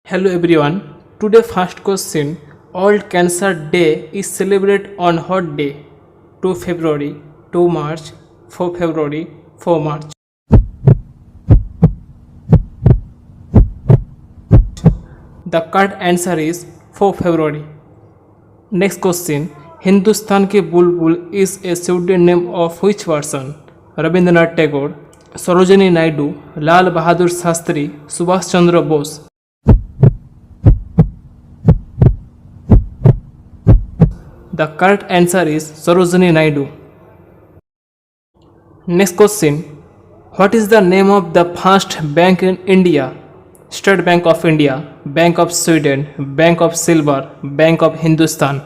Hello everyone. Today first question. World Cancer Day is celebrated on what day? 2 February, 2 March, 4 February, 4 March. The correct answer is 4 February. Next question. Hindustan Ki Bulbul is a pseudonym of which person? Rabindranath Tagore, Sarojini Naidu, Lal Bahadur Shastri, Subhash Chandra Bose. The correct answer is Sarojini Naidu. Next question. What is the name of the first bank in India? State Bank of India, Bank of Sweden, Bank of Silver, Bank of Hindustan.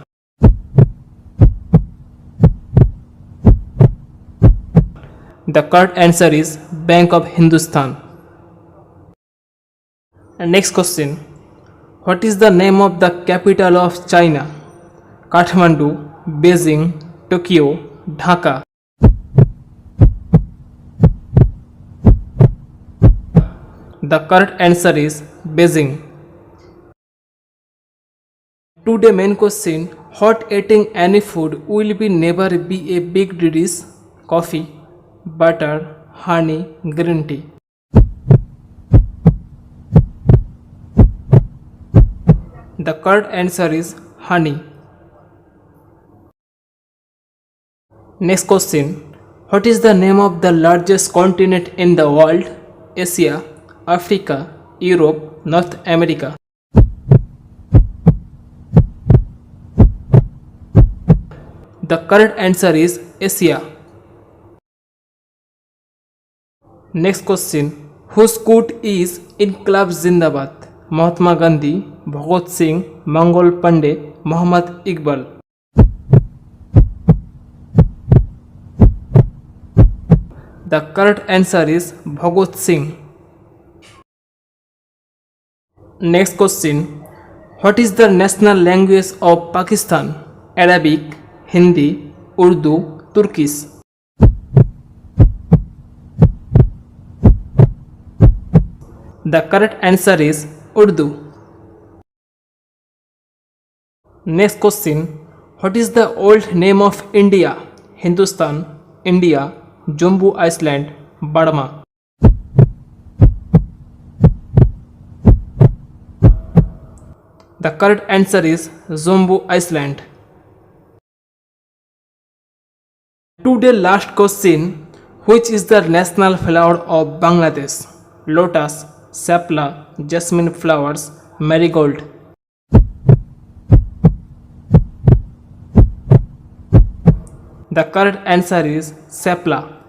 The correct answer is Bank of Hindustan. And next question. What is the name of the capital of China? Kathmandu, Beijing, Tokyo, Dhaka. The correct answer is Beijing. Today main question. What eating any food will be never be a big dish? Coffee, butter, honey, green tea. The correct answer is honey. Next question. What is the name of the largest continent in the world? Asia, Africa, Europe, North America. The correct answer is Asia. Next question. Whose quote is Inqilab Zindabad? Mahatma Gandhi, Bhagat Singh, Mangal Pandey, Muhammad Iqbal. The correct answer is Bhagat Singh. Next question. What is the national language of Pakistan? Arabic, Hindi, Urdu, Turkish. The correct answer is Urdu. Next question. What is the old name of India? Hindustan, India, Jambu Island, Burma. The correct answer is Jambu Island. Today last question. Which is the national flower of Bangladesh? Lotus, sapla, jasmine flowers, marigold. The correct answer is sapla.